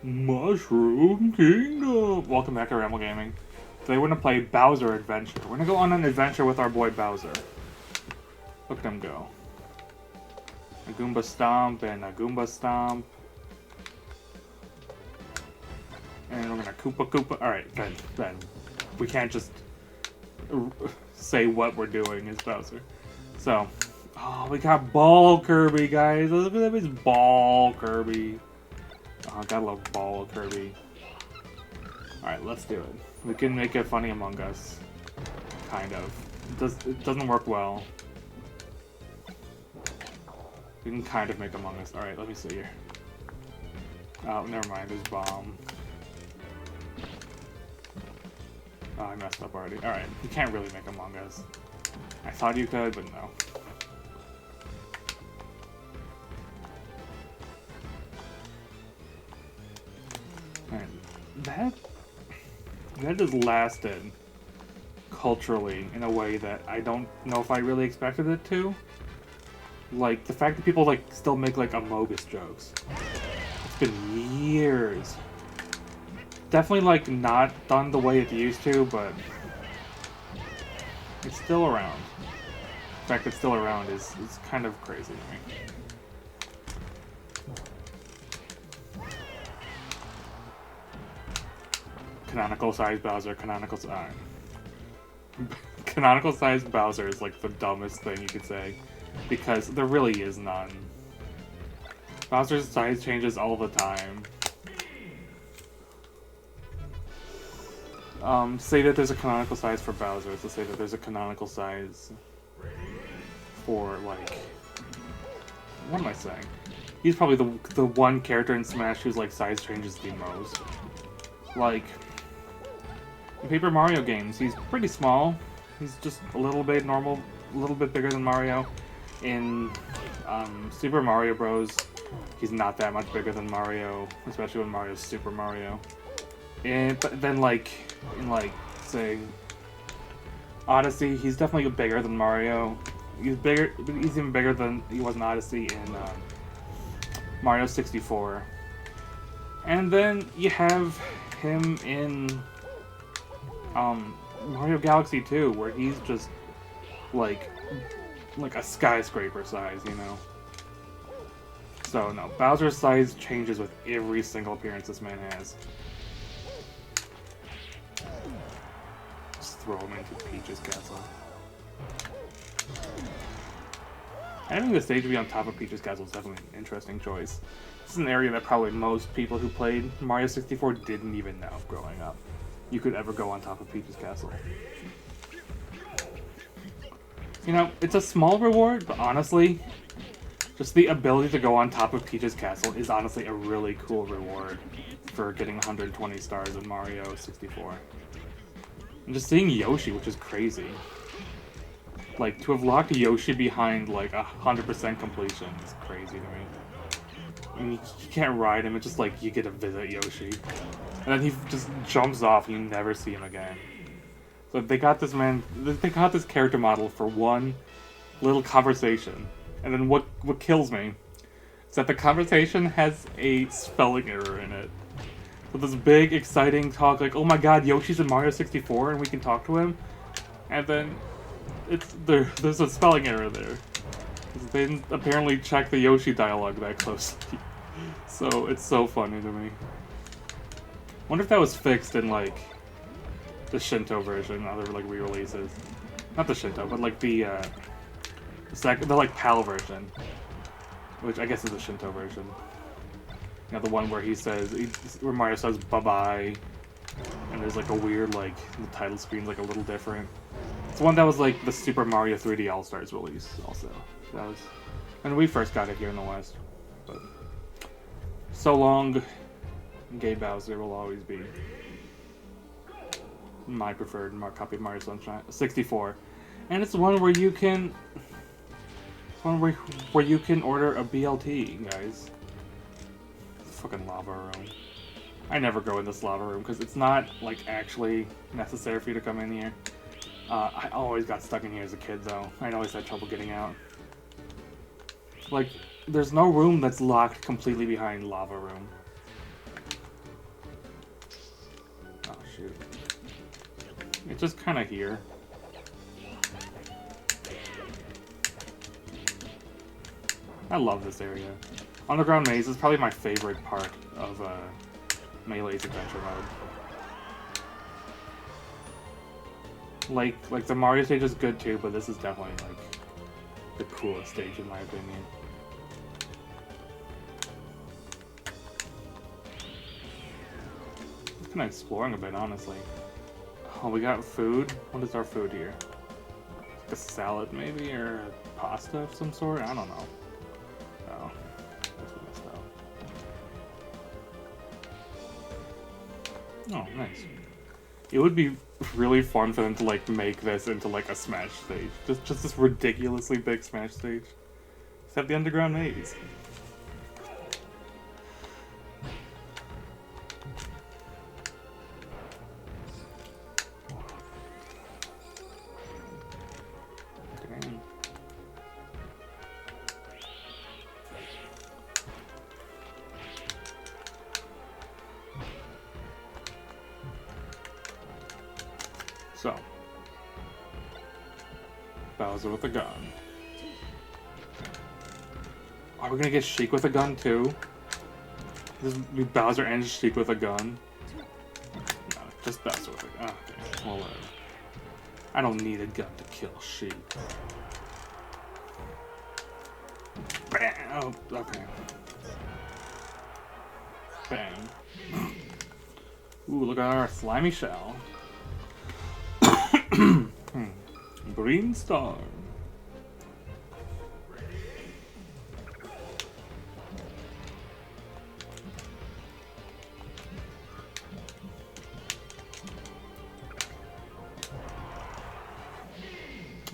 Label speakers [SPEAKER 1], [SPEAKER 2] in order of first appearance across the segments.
[SPEAKER 1] Mushroom Kingdom! Welcome back to Ramble Gaming. Today we're gonna play Bowser Adventure. We're gonna go on an adventure with our boy Bowser. Look at him go. A Goomba Stomp and a Goomba Stomp. And we're gonna Koopa Koopa. Alright, Ben. We can't just say what we're doing as Bowser. So, oh, we got Ball Kirby, guys. Look at his Ball Kirby. Oh, gotta love Ball Kirby. Alright, let's do it. We can make it funny Among Us. Kind of. It doesn't work well. We can kind of make Among Us. Alright, let me see here. Oh, never mind. There's Bomb. Oh, I messed up already. Alright, you can't really make Among Us. I thought you could, but no. And that has lasted culturally in a way that I don't know if I really expected it to. Like, the fact that people, like, still make, like, Amogus jokes. It's been years. Definitely, like, not done the way it used to, but it's still around. The fact that it's still around is kind of crazy to me. Canonical size Bowser, canonical size. Canonical size Bowser is like the dumbest thing you could say, because there really is none. Bowser's size changes all the time. Say that there's a canonical size for Bowser, to say that there's a canonical size for, like, what am I saying? He's probably the one character in Smash whose, like, size changes the most. Like, in Paper Mario games, he's pretty small. He's just a little bit normal, a little bit bigger than Mario. In Super Mario Bros., he's not that much bigger than Mario, especially when Mario's Super Mario. But then, like, in, like, say, Odyssey, he's definitely bigger than Mario. He's even bigger than he was in Odyssey in Mario 64. And then you have him in Mario Galaxy 2, where he's just like a skyscraper size, you know? So no, Bowser's size changes with every single appearance this man has. Just throw him into Peach's castle. Having the stage be on top of Peach's castle is definitely an interesting choice. This is an area that probably most people who played Mario 64 didn't even know growing up. You could ever go on top of Peach's castle. You know, it's a small reward, but honestly, just the ability to go on top of Peach's castle is honestly a really cool reward for getting 120 stars in Mario 64. And just seeing Yoshi, which is crazy. Like, to have locked Yoshi behind, like, 100% completion is crazy to me. I mean, you can't ride him, it's just like, you get to visit Yoshi. And then he just jumps off and you never see him again. So they got this character model for one little conversation. And then what kills me is that the conversation has a spelling error in it. So this big, exciting talk, like, oh my god, Yoshi's in Mario 64 and we can talk to him. And then there's a spelling error there. They didn't apparently check the Yoshi dialogue that closely. So it's so funny to me. Wonder if that was fixed in, like, the Shinto version, other, like, re-releases. Not the Shinto, but, like, the like, PAL version. Which I guess is the Shinto version. You know, the one where where Mario says bye-bye. And there's, like, a weird, like, the title screen's, like, a little different. It's one that was, like, the Super Mario 3D All-Stars release, also. That was when we first got it here in the West. But so long, Gay Bowser will always be my preferred copy of Mario Sunshine 64. And it's one where you can where you can order a BLT, guys. Fucking lava room. I never go in this lava room because it's not, like, actually necessary for you to come in here. I always got stuck in here as a kid, though. I always had trouble getting out. Like, there's no room that's locked completely behind lava room. shoot. It's just kind of here. I love this area. Underground Maze is probably my favorite part of Melee's adventure mode. Like the Mario stage is good too, but this is definitely like the coolest stage in my opinion. Just kind of exploring a bit, honestly. Oh, we got food. What is our food here? Like a salad, maybe, or a pasta of some sort? I don't know. Oh, that's what messed up. Oh, nice. It would be really fun for them to like make this into like a Smash stage. Just this ridiculously big Smash stage. Except the underground maze. Dang. So, Bowser with a gun. Are we gonna get Sheik with a gun too? This would be Bowser and Sheik with a gun. No, just Bowser with a gun. Okay, well, whatever. I don't need a gun to kill Sheik. Bam! Oh, okay. Bang. Ooh, look at our slimy shell. Green star.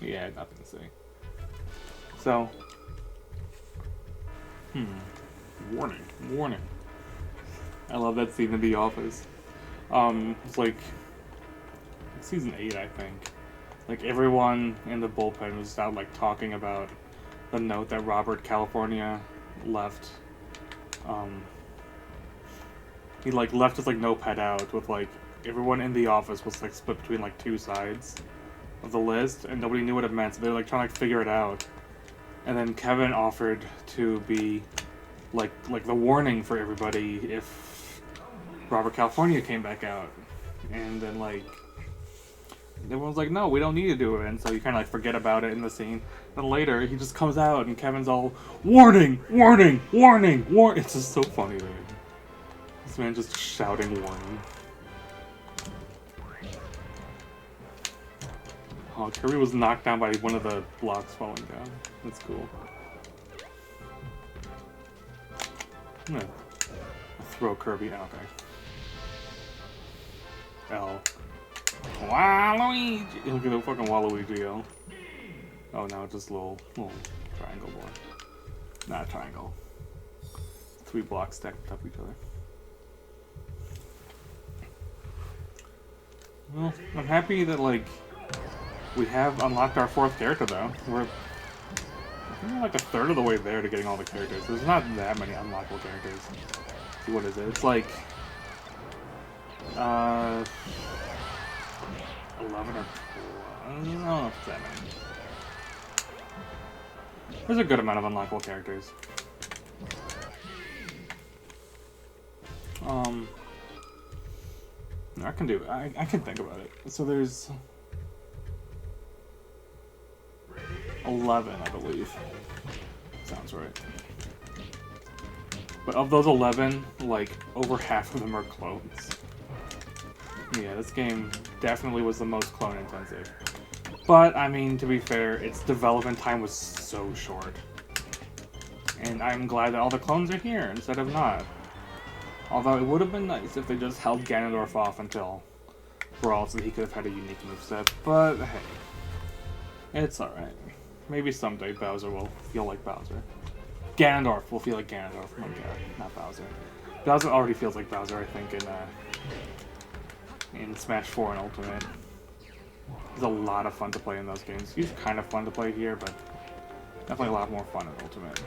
[SPEAKER 1] Yeah, nothing to say. So, warning, warning. I love that scene in The Office. It's like season 8, I think. Like everyone in the bullpen was out like talking about the note that Robert California left. He like left his like notepad out with like everyone in the office was like split between like two sides of the list, and nobody knew what it meant, so they were like trying to like figure it out. And then Kevin offered to be like the warning for everybody if Robert California came back out, and then like everyone's like, no, we don't need to do it, and so you kind of like forget about it in the scene. Then later he just comes out and Kevin's all warning, warning, warning, warning. It's just so funny to me. This man just shouting warning. Oh, Kirby was knocked down by one of the blocks falling down. That's cool. I'm gonna throw Kirby. Oh, okay. L. Waluigi! Look at the fucking Waluigi, yo. Oh, now it's just a little triangle boy. Not a triangle. 3 blocks stacked on top of each other. Well, I'm happy that, like, we have unlocked our 4th character, though. We're like a third of the way there to getting all the characters. There's not that many unlockable characters. Let's see, what is it? It's like 11 or 12. I don't know if it's that many. There's a good amount of unlockable characters. I can do it. I can think about it. So there's 11, I believe. Sounds right. But of those 11, like, over half of them are clones. Yeah, this game definitely was the most clone intensive. But, I mean, to be fair, its development time was so short. And I'm glad that all the clones are here instead of not. Although it would have been nice if they just held Ganondorf off until Brawl so that he could have had a unique moveset. But, hey. It's alright. Maybe someday Bowser will feel like Bowser. Ganondorf will feel like Ganondorf. Oh my god, not Bowser. Bowser already feels like Bowser, I think, in Smash 4 and Ultimate. It's a lot of fun to play in those games. He's kind of fun to play here, but definitely a lot more fun in Ultimate.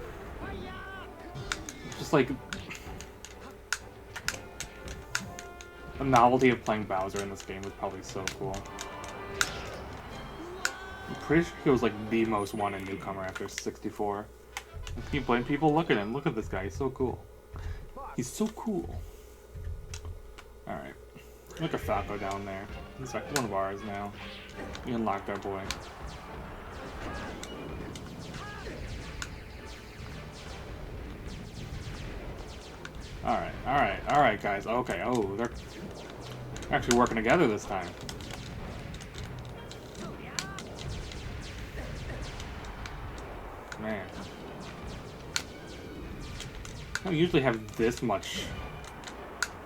[SPEAKER 1] Just like... The novelty of playing Bowser in this game was probably so cool. I'm pretty sure he was like the most wanted newcomer after 64. I keep blaming people. Look at him. Look at this guy. He's so cool. He's so cool. Alright. Look at Falco down there. He's like one of ours now. We unlocked our boy. Alright, guys. Okay, oh, they're actually working together this time. Man. I don't usually have this much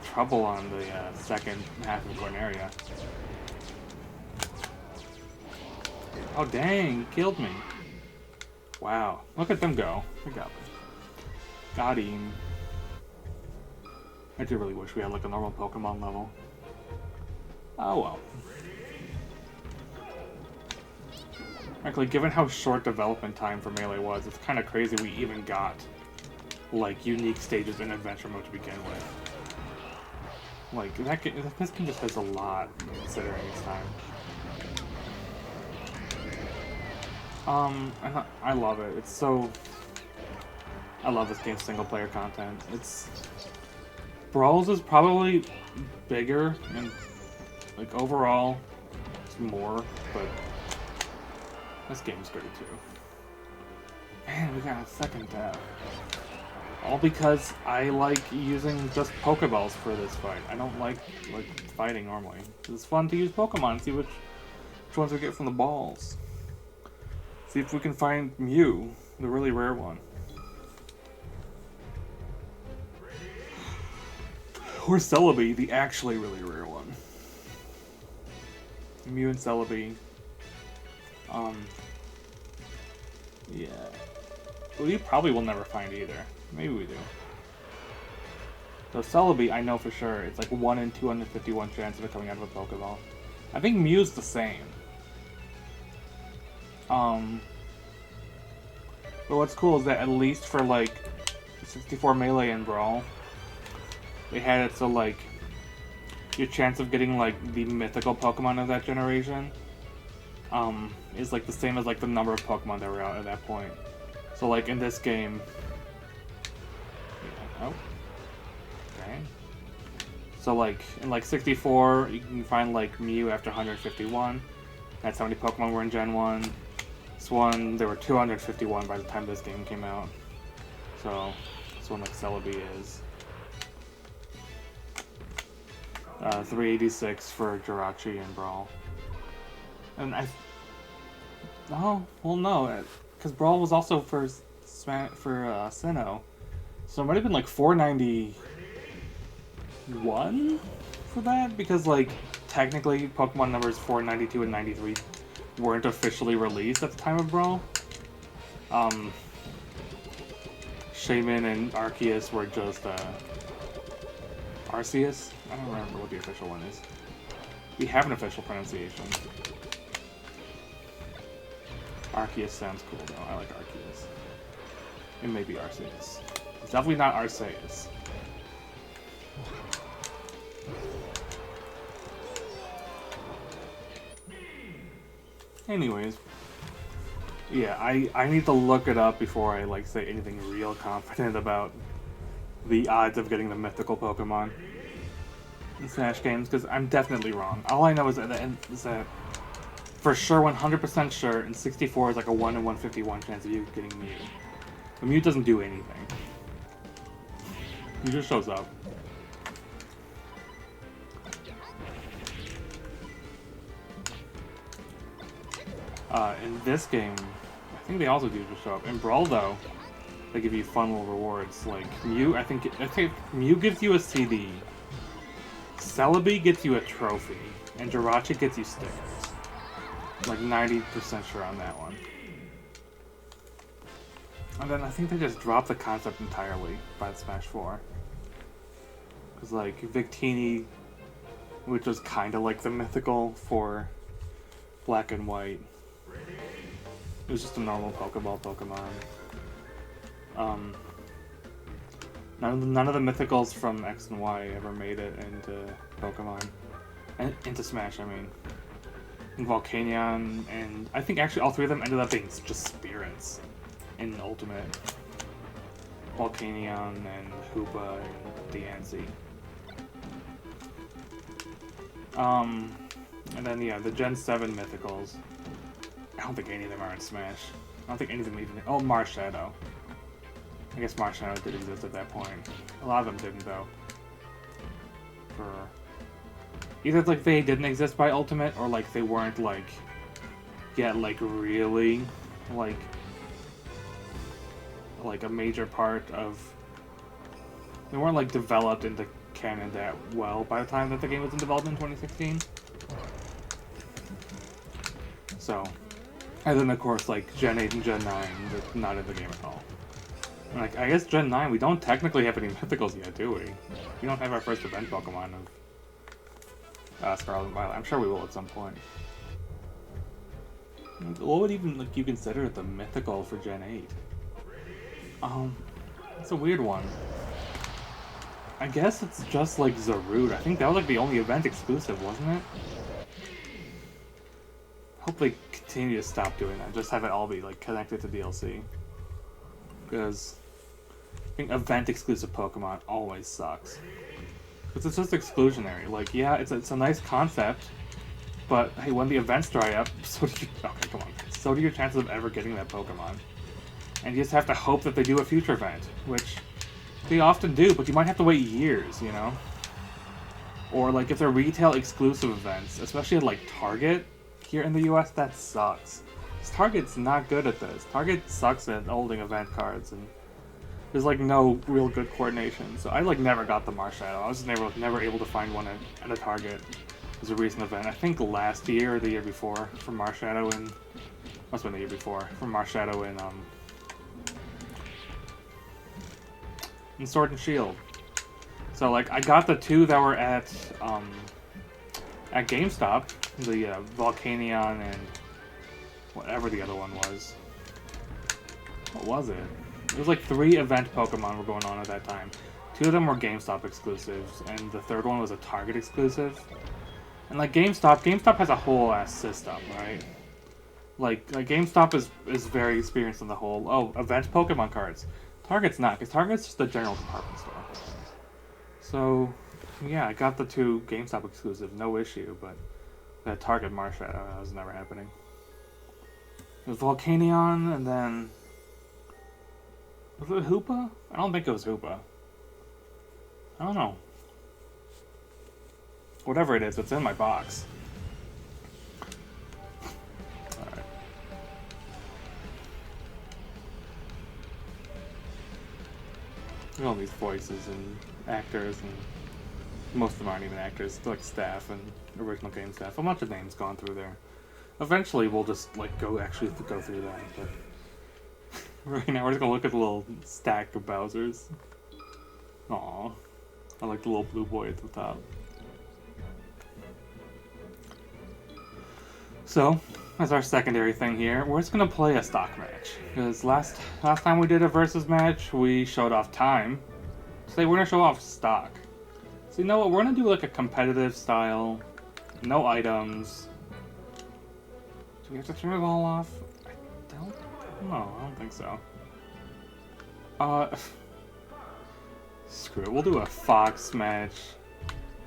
[SPEAKER 1] trouble on the second half of Corneria. Oh dang, he killed me. Wow, look at them go. We got him. Got him. I do really wish we had like a normal Pokemon level. Oh well. Actually, given how short development time for Melee was, it's kind of crazy we even got like unique stages in Adventure Mode to begin with. Like this game just has a lot considering its time. I love it. It's so. I love this game's single player content. Brawls is probably bigger and like overall it's more, but this game's great too. Man, we got a second death. All because I like using just Poké Balls for this fight. I don't like fighting normally. It's fun to use Pokemon, see which ones we get from the balls. See if we can find Mew, the really rare one. Or Celebi, the actually really rare one. Mew and Celebi. Yeah. We probably will never find either. Maybe we do. So Celebi, I know for sure, it's like 1 in 251 chance of it coming out of a Pokeball. I think Mew's the same. But what's cool is that at least for like 64 Melee and Brawl, they had it so like your chance of getting like the mythical Pokemon of that generation is like the same as like the number of Pokemon that were out at that point. So like in this game, oh, okay. So like in like 64, you can find like Mew after 151. That's how many Pokemon were in Gen 1. This one, there were 251 by the time this game came out. So this one like Celebi is. 386 for Jirachi and Brawl. And oh, well no, because Brawl was also for Sinnoh. So it might have been like 491 for that, because like technically Pokemon numbers 492 and 93 weren't officially released at the time of Brawl. Shaman and Arceus were just Arceus? I don't remember what the official one is. We have an official pronunciation. Arceus sounds cool though. I like Arceus. It may be Arceus. It's definitely not Arceus. Anyways. Yeah, I need to look it up before I like say anything real confident about the odds of getting the mythical Pokemon in Smash games, because I'm definitely wrong. All I know is that for sure, 100% sure, in 64 is like a 1 in 151 chance of you getting Mew. But Mew doesn't do anything. He just shows up. In this game, I think they also do just show up. In Brawl though, they give you fun little rewards. Like Mew, I think Mew gives you a CD. Celebi gets you a trophy, and Jirachi gets you stickers. Like 90% sure on that one. And then I think they just dropped the concept entirely by the Smash 4. Because like Victini, which was kind of like the mythical for Black and White, it was just a normal Pokeball Pokemon. None of the mythicals from X and Y ever made it into Pokemon. And into Smash, I mean. And Volcanion, and I think actually all three of them ended up being just spirits in Ultimate. Volcanion and Hoopa and Diancie. And then yeah, the Gen 7 mythicals. I don't think any of them are in Smash. I don't think any of them even... Oh, Marshadow. I guess Marshadow did exist at that point. A lot of them didn't, though. For... Either, like, they didn't exist by Ultimate, or, like, they weren't, like... Yet, like, really... Like a major part of... They weren't, like, developed into canon that well by the time that the game was in development in 2016. So... And then, of course, like, Gen 8 and Gen 9, they're not in the game at all. And, like, I guess Gen 9, we don't technically have any mythicals yet, do we? We don't have our first event Pokemon of Scarlet and Violet. I'm sure we will at some point. What would even, like, you consider the mythical for Gen 8? It's a weird one. I guess it's just, like, Zarude. I think that was, like, the only event exclusive, wasn't it? Hope they continue to stop doing that. Just have it all be like connected to DLC. Because I think event-exclusive Pokemon always sucks. Because it's just exclusionary. Like, yeah, it's a nice concept, but hey, when the events dry up, so do you, okay, come on. So do your chances of ever getting that Pokemon. And you just have to hope that they do a future event, which they often do, but you might have to wait years, you know? Or like if they're retail exclusive events, especially at like Target. Here in the US, that sucks. Target's not good at this. Target sucks at holding event cards, and there's like no real good coordination. So I like never got the Marshadow. I was never able to find one at a Target as a recent event. I think last year or the year before for Marshadow and must have been the year before for Marshadow in Sword and Shield. So like I got the two that were at GameStop. The Volcanion and whatever the other one was. What was it? It was like 3 event Pokemon were going on at that time. 2 of them were GameStop exclusives, and the third one was a Target exclusive. And like GameStop has a whole ass system, right? Like GameStop is very experienced in the whole event Pokemon cards. Target's not, because Target's just a general department store. So yeah, I got the 2 GameStop exclusive, no issue, but that Target Marshadow, that was never happening. It was Volcanion, and then... Was it Hoopa? I don't think it was Hoopa. I don't know. Whatever it is, it's in my box. Alright. Look at all these voices and actors, and most of them aren't even actors. They're like staff and original game staff. A bunch of names gone through there. Eventually we'll just like go through that, but right now we're just gonna look at the little stack of Bowsers. Aww. I like the little blue boy at the top. So, as our secondary thing here, we're just gonna play a stock match. Because last time we did a versus match, we showed off time. Today we're gonna show off stock. So you know what, we're gonna do like a competitive style, no items. Do we have to turn it all off? I don't think so. Screw it, we'll do a Fox match.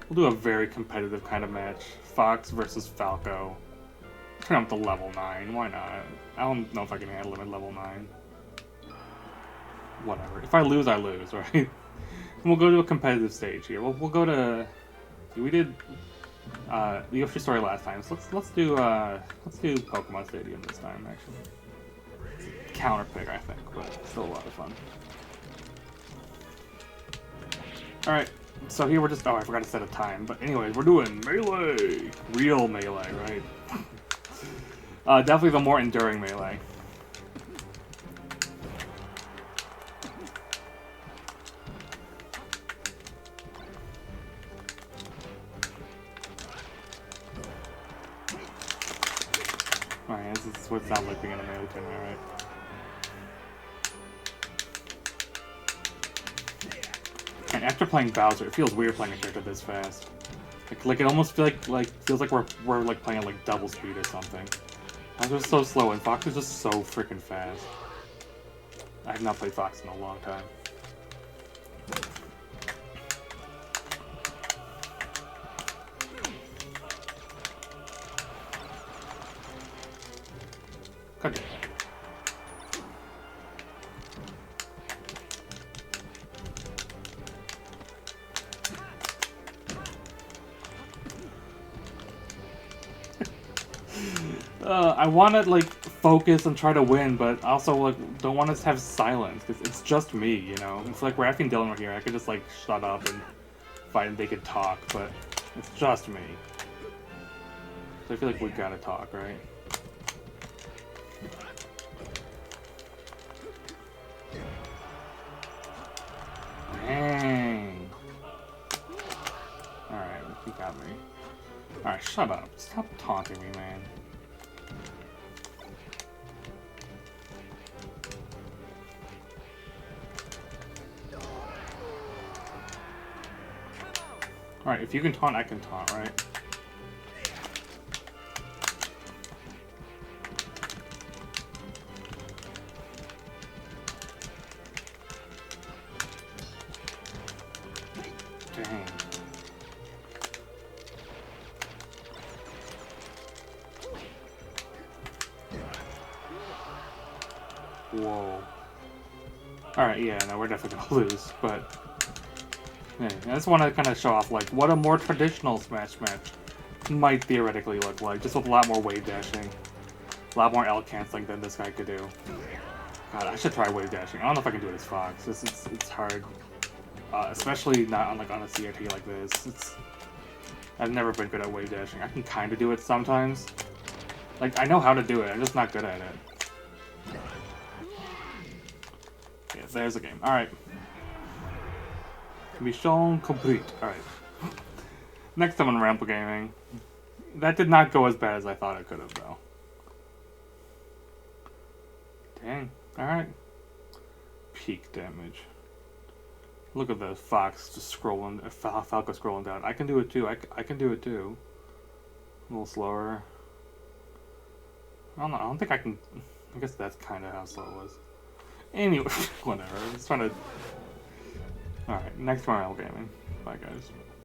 [SPEAKER 1] We'll do a very competitive kind of match. Fox versus Falco. Turn up to level 9, why not? I don't know if I can handle him at level 9. Whatever, if I lose, I lose, right? We'll go to a competitive stage here. We'll go to... We did the Yoshi Story last time, so let's do Pokemon Stadium this time, actually. Counter pick, I think, but still a lot of fun. Alright, so here we're just... Oh, I forgot to set a time, but anyways, we're doing Melee! Real Melee, right? Definitely the more enduring Melee. Alright, this is what it sounds like being in a melee tournament, right? And after playing Bowser, it feels weird playing a character this fast. Like it almost feels like we're like playing at like double speed or something. Bowser's so slow and Fox is just so freaking fast. I have not played Fox in a long time. God damn it. I want to like focus and try to win, but also like don't want to have silence because it's just me, you know. It's like Raph and Dylan were here. I could just like shut up and fight, and they could talk, but it's just me. So I feel like we gotta talk, right? Dang. All right, you got me. All right, shut up. Stop taunting me, man. Alright, if you can taunt, I can taunt, right? Dang. Whoa. Alright, yeah, no, we're definitely gonna lose, but... yeah, I just want to kind of show off, like, what a more traditional Smash match might theoretically look like, just with a lot more wave dashing, a lot more L canceling than this guy could do. God, I should try wave dashing. I don't know if I can do it as Fox. It's hard, especially not on a CRT like this. I've never been good at wave dashing. I can kind of do it sometimes. Like, I know how to do it. I'm just not good at it. Yes, there's a game. All right. Mission complete. Alright. Next time on Ramble Gaming. That did not go as bad as I thought it could have, though. Dang. Alright. Peak damage. Look at the Fox just scrolling, Falco scrolling down. I can do it too. I can do it too. A little slower. I don't know. I don't think I can... I guess that's kind of how slow it was. Anyway, whatever. I'm just trying to... Alright, next time on Ramble Gaming. Bye, guys.